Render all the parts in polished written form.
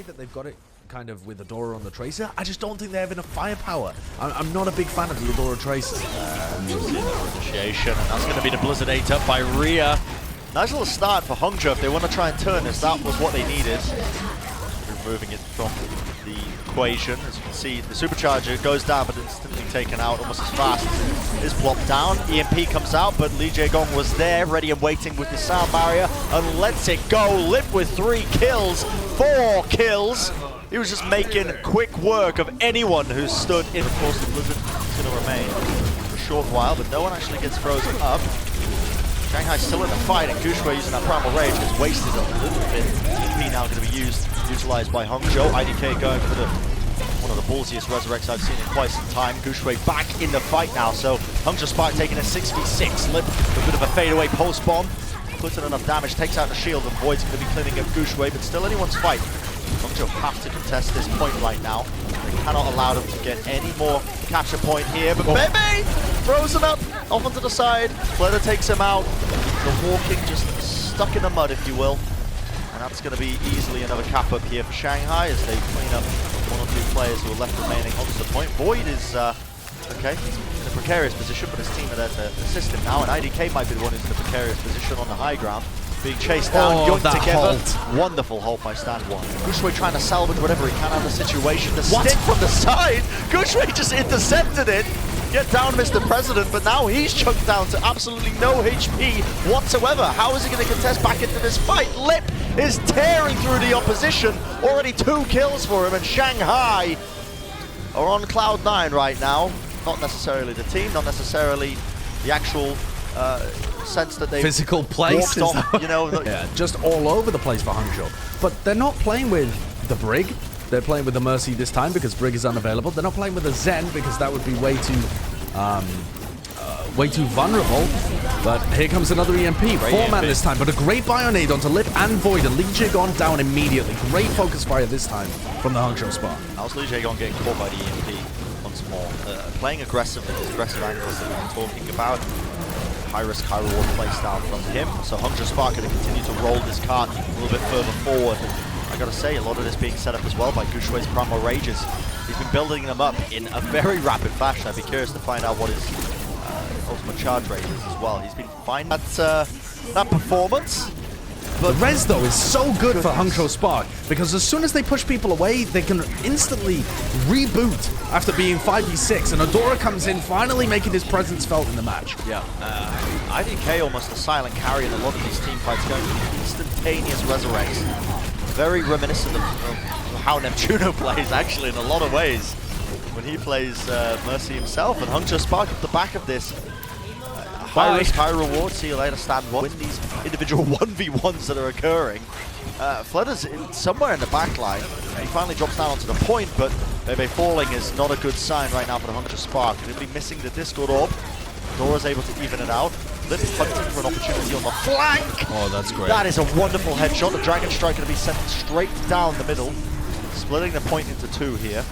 way that they've got it kind of with Adora on the Tracer, I just don't think they have enough firepower. I'm not a big fan of the Adora Tracer. Initiation, and that's going to be the Blizzard 8 up by Rhea. Nice little start for Hangzhou if they want to try and turn this. That was what they needed. Removing it from the equation. As you can see, the supercharger goes down, but instantly taken out almost as fast. Is plopped down. EMP comes out, but Lee Jae-gong was there, ready and waiting with the sound barrier, and lets it go. Lip with 3 kills, 4 kills. He was just making quick work of anyone who stood in. Of course, the Blizzard is going to remain for a short while, but no one actually gets frozen up. Shanghai still in the fight, and Gushue using that Primal Rage has wasted a little bit. TP now going to be utilized by Hangzhou. IDK going for one of the ballsiest resurrects I've seen in quite some time. Gushue back in the fight now, so Hangzhou Spark taking a 6v6. Lip with a bit of a fadeaway post bomb. Puts in enough damage, takes out the shield, and Void's going to be cleaning up Gushue, but still anyone's fight. Hangzhou have to contest this point right now. They cannot allow them to get any more capture point here, but Bebe throws him up, off onto the side. Fleder takes him out. The walking just stuck in the mud, if you will. And that's going to be easily another cap up here for Shanghai as they clean up 1 or 2 players who are left remaining onto the point. Void is, okay, in a precarious position, but his team are there to assist him now, and IDK might be the one who's in a precarious position on the high ground. Being chased down, yoinked together. Halt. Wonderful halt by Stand 1. Gushue trying to salvage whatever he can out of the situation. The stick from the side, Gushue just intercepted it. Get down, Mr. President, but now he's chunked down to absolutely no HP whatsoever. How is he going to contest back into this fight? Lip is tearing through the opposition. Already 2 kills for him, and Shanghai are on cloud 9 right now. Not necessarily the team, not necessarily the actual sense that they physical place, off, you know, yeah, just all over the place for Hangzhou. But they're not playing with the Brig. They're playing with the Mercy this time because Brig is unavailable. They're not playing with the Zen because that would be way too vulnerable. But here comes another EMP. 4-man this time, but a great Bionade onto Lip and Void. And Lee Jae-gong down immediately. Great focus fire this time from the Hangzhou Spark. How's Lee Jae-gong getting caught by the EMP once more? Playing aggressively, these aggressive angles that we've been talking about. High risk, high reward playstyle from him. So Hangzhou Spark going to continue to roll this cart a little bit further forward. I gotta say, a lot of this being set up as well by Gushue's Primal Rages. He's been building them up in a very rapid fashion. I'd be curious to find out what his ultimate charge rate is as well. He's been fine at that performance. But the res, though, is so good for Hangzhou Spark because as soon as they push people away, they can instantly reboot after being 5v6, and Adora comes in, finally making his presence felt in the match. Yeah, IDK almost a silent carry in a lot of these team fights, going for instantaneous resurrects. Very reminiscent of how Neptuno plays, actually, in a lot of ways, when he plays Mercy himself. And Hangzhou Spark at the back of this. High risk, high reward. See you later, Stand 1. Win these individual 1v1s that are occurring. Fleder's somewhere in the back line. He finally drops down onto the point, but Bebe falling is not a good sign right now for the Hangzhou Spark. He'll be missing the Discord orb. Dora's able to even it out. Lip hunting for an opportunity on the flank. Oh, that's great. That is a wonderful headshot. The Dragon Strike going to be sent straight down the middle, splitting the point into 2 here.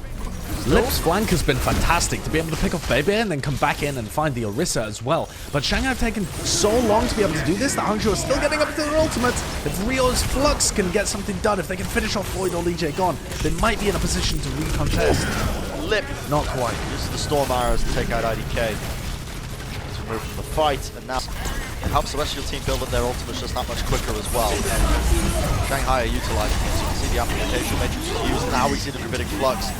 Lip's flank has been fantastic to be able to pick off Bebe and then come back in and find the Orisa as well. But Shanghai have taken so long to be able to do this that Hangzhou are still getting up to their ultimates. If Rio's Flux can get something done, if they can finish off Void or Lee Jae-gong, they might be in a position to recontest. Lip not quite. Uses the Storm Arrows to take out IDK. To remove from the fight, and now it helps the rest of your team build up their ultimates just that much quicker as well. And Shanghai are utilizing it. So you can see the amplification matrix is used. Now we see the Gravitic Flux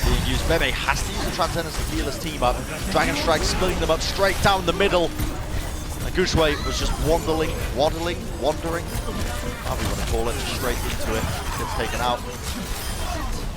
being used. Bebe has to use the Transcendence to heal his team up. Dragon Strike splitting them up straight down the middle. And Gushue was just wandering, however you want to call it, just straight into it. Gets taken out.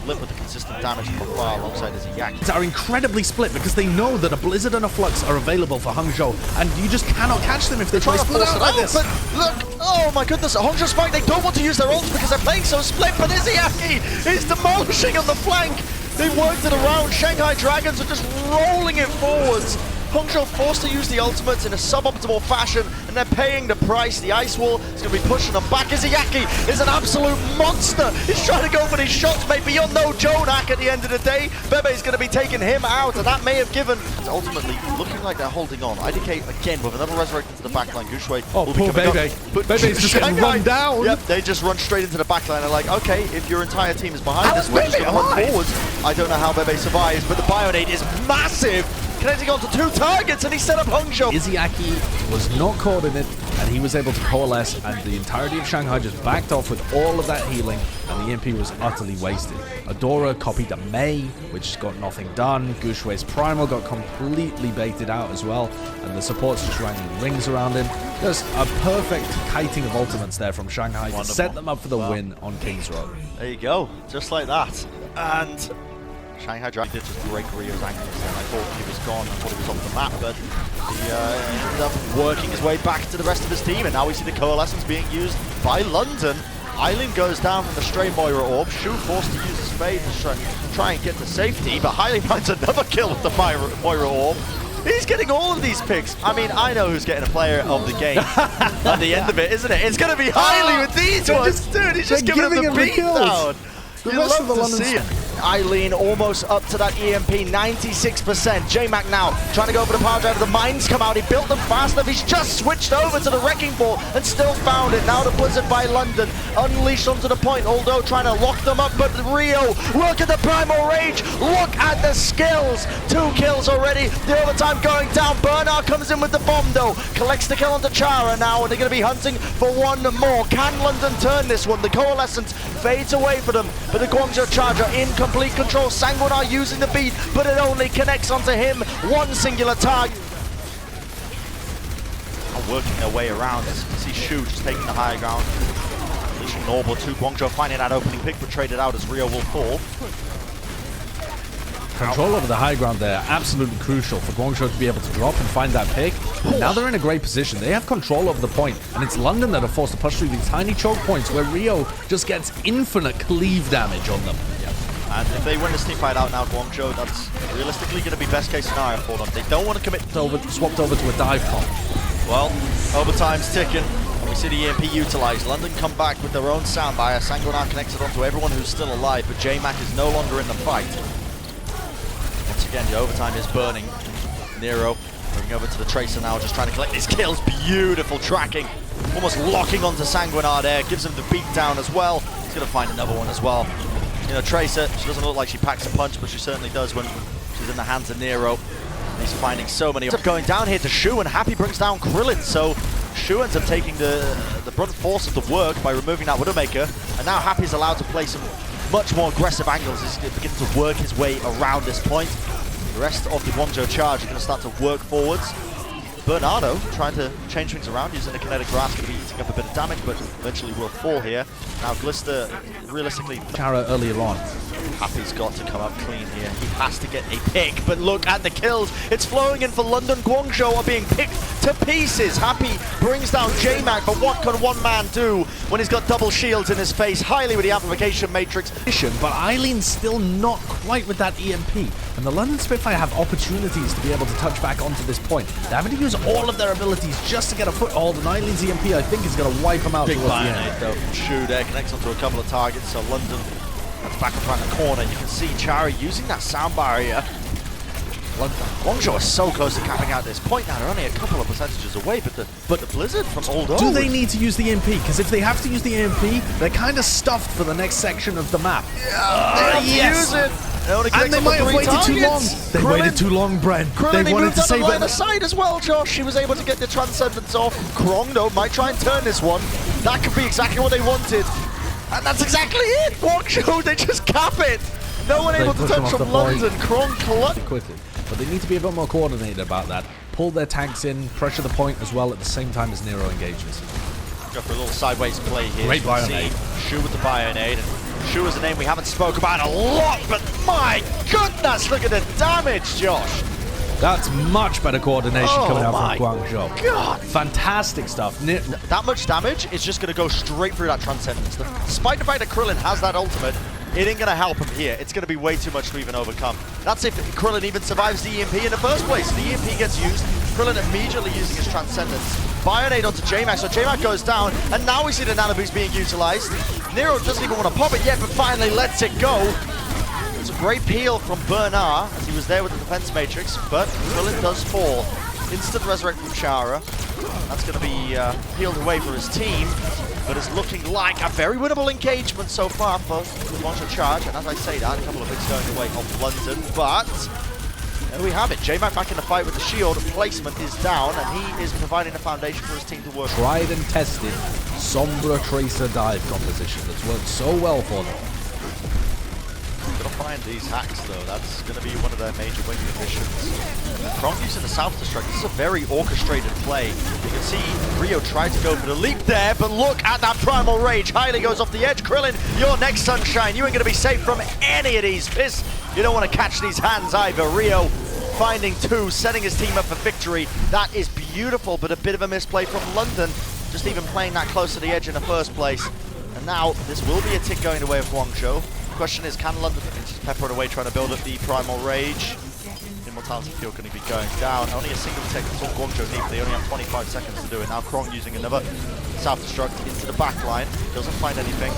Lip with the consistent damage from far alongside his Yak. Are incredibly split because they know that a Blizzard and a Flux are available for Hangzhou, and you just cannot catch them if they try to split out like this. But look, oh my goodness, Hangzhou Spike, they don't want to use their ults because they're playing so split, but Izayaki is demolishing on the flank. They worked it around. Shanghai Dragons are just rolling it forwards. Hongzhou forced to use the ultimates in a suboptimal fashion, and they're paying the price. The Ice Wall is going to be pushing them back. Izayaki is an absolute monster. He's trying to go for these shots, mate, but you're no Jonak at the end of the day. Bebe is going to be taking him out, and that may have given... It's ultimately looking like they're holding on. IDK, again, with another resurrect into the backline. Gushue will be poor coming Bebe. up. But Bebe's just getting run down. Yep, they just run straight into the backline. They're like, okay, if your entire team is behind this, we're just going to run forwards. I don't know how Bebe survives, but the Bionade is massive. Connecting onto 2 targets, and he set up Hongzhou. Izayaki was not caught in it, and he was able to coalesce, and the entirety of Shanghai just backed off with all of that healing, and the EMP was utterly wasted. Adora copied a Mei, which got nothing done. Gushue's Primal got completely baited out as well, and the supports just ran in rings around him. Just a perfect kiting of ultimates there from Shanghai to set them up for the win on King's Row. There you go, just like that. And Shanghai Dragon did just break Rio's ankles, and I thought he was gone, I thought he was off the map, but he ended up working his way back to the rest of his team, and now we see the Coalescence being used by London. Eileen goes down from the stray Moira Orb, Shu forced to use his Fade to try and get to safety, but Hailey finds another kill with the Moira Orb. He's getting all of these picks. I mean, I know who's getting a player of the game at the end of it, isn't it? It's going to be Hailey with these ones, dude. He's just giving him the beat down. The rest of the London see it. Eileen almost up to that EMP, 96%. J-Mac now trying to go over the power driver. The mines come out. He built them fast enough. He's just switched over to the Wrecking Ball and still found it. Now the Blizzard by London unleashed onto the point. Although trying to lock them up, but Rio, look at the Primal Rage. Look at the skills. 2 kills already. The overtime going down. Bernard comes in with the bomb though. Collects the kill onto Chara now, and they're going to be hunting for one more. Can London turn this one? The Coalescence fades away for them, but the Guangzhou Charger in complete control. Sanguinar using the beat, but it only connects onto him. One singular target. Working their way around. As you can see Shu just taking the higher ground. Unleashing Normal to Guangzhou, finding that opening pick, but traded out as Rio will fall. Control over the high ground there, absolutely crucial for Guangzhou to be able to drop and find that pick. And now they're in a great position. They have control over the point, and it's London that are forced to push through these tiny choke points where Rio just gets infinite cleave damage on them. And if they win this team fight out now, Guangzhou, that's realistically going to be best case scenario for them. They don't want to commit. Swapped over to a dive comp. Well, overtime's ticking. We see the EMP utilized. London come back with their own soundbire. Sanguinar connected onto everyone who's still alive, but J-Mac is no longer in the fight. Once again, the overtime is burning. Nero moving over to the Tracer now, just trying to collect these kills. Beautiful tracking. Almost locking onto Sanguinar there. Gives him the beat down as well. He's going to find another one as well. You know, Tracer, she doesn't look like she packs a punch, but she certainly does when she's in the hands of Nero. He's finding so many. Ends up going down here to Shu, and Happy brings down Krillin. So Shu ends up taking the brunt force of the work by removing that Widowmaker, and now Happy's allowed to play some much more aggressive angles. He's beginning to work his way around this point. The rest of the Guangzhou charge are going to start to work forwards. Bernardo trying to change things around using the kinetic grasp, going to be eating up a bit of damage, but eventually will fall here. Now Glister, realistically, Chara earlier on. Happy's got to come up clean here. He has to get a pick, but look at the kills. It's flowing in for London. Guangzhou are being picked to pieces. Happy brings down J-Mac, but what can one man do when he's got double shields in his face? Highly with the amplification matrix. But Eileen's still not quite with that EMP, and the London Spitfire have opportunities to be able to touch back onto this point. They're having to use all of their abilities just to get a foothold, and Eileen's EMP, I think, is going to wipe them out. Big Bionade though from Shu there, connects onto a couple of targets, so London, that's back up around the corner. You can see Chara using that sound barrier. Guangzhou is so close to capping out this point now. They're only a couple of percentages away, but the Blizzard from Old Do they need to use the EMP? Because if they have to use the EMP, they're kind of stuffed for the next section of the map. Yeah, yes! Use it. And they might have waited too long. They waited too long, Bren. Krillin, they wanted to save it. The side as well, Josh. He was able to get the Transcendence off. Krong, though, might try and turn this one. That could be exactly what they wanted. And that's exactly it. Guangzhou, they just cap it. No one able to touch from London. Krong collect quickly. But they need to be a bit more coordinated about that. Pull their tanks in, pressure the point as well at the same time as Nero engages. Go for a little sideways play here. Great Bionade. Shu with the Bionade. Shu is a name we haven't spoke about a lot, but my goodness, look at the damage, Josh. That's much better coordination coming out from Guangzhou. God. Fantastic stuff. That much damage is just going to go straight through that Transcendence. Despite the fact that Krillin has that ultimate, it ain't going to help him here. It's going to be way too much to even overcome. That's if Krillin even survives the EMP in the first place. The EMP gets used, Krillin immediately using his Transcendence. Bionade onto J-Mac, so J-Mac goes down, and now we see the Nano Boost being utilized. Nero doesn't even want to pop it yet, but finally lets it go. It's a great peel from Bernard, as he was there with the defense matrix, but Krillin does fall. Instant resurrect from Chara. That's going to be peeled away for his team, but it's looking like a very winnable engagement so far for the Monster Charge. And as I say that, a couple of hits going away of London, but there we have it. J-Mac back in the fight with the shield. Placement is down, and he is providing a foundation for his team to work. Tried and tested Sombra Tracer dive composition that's worked so well for them. Gonna find these hacks though. That's gonna be one of their major win conditions. Kronk using the self-destruct. This is a very orchestrated play. You can see Rio tried to go for the leap there, but look at that primal rage. Hylie goes off the edge. Krillin, you're next, Sunshine. You ain't gonna be safe from any of these fists. You don't want to catch these hands either. Rio finding two, setting his team up for victory. That is beautiful, but a bit of a misplay from London. Just even playing that close to the edge in the first place. And now this will be a tick going the way of Guangzhou. Question is, can London just pepper it away, trying to build up the primal rage? Immortality Field going to be going down. Only a single tick. That's all Guangzhou need. They only have 25 seconds to do it. Now Krong using another self-destruct into the back line. Doesn't find anything.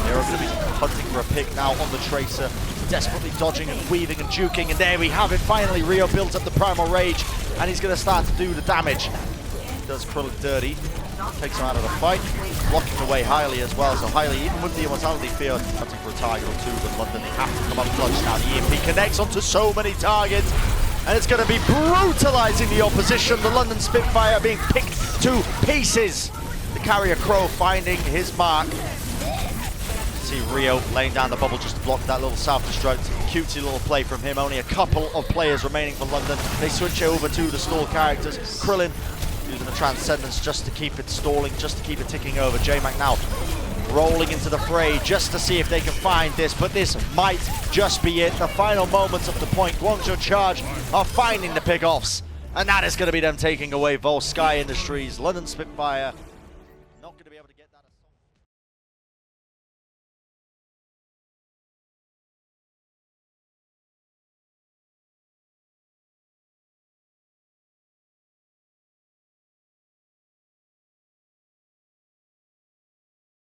They're going to be hunting for a pick now on the Tracer. Desperately dodging and weaving and juking. And there we have it. Finally, Rio builds up the primal rage. And he's going to start to do the damage. He does Krillin dirty. Takes him out of the fight, blocking away Hylie as well. So Hylie, even with the Immortality Field, hunting for a target or two, but London, they have to come up clutch now. The EMP connects onto so many targets, and it's going to be brutalizing the opposition. The London Spitfire being picked to pieces. The Carrier Crow finding his mark. See Rio laying down the bubble just to block that little self-destruct. Cutesy little play from him. Only a couple of players remaining for London. They switch over to the stall characters. Krillin using the Transcendence just to keep it stalling, just to keep it ticking over. J-Mac now rolling into the fray just to see if they can find this, but this might just be it. The final moments of the point. Guangzhou Charge are finding the pick-offs, and that is going to be them taking away Vol Sky Industries. London Spitfire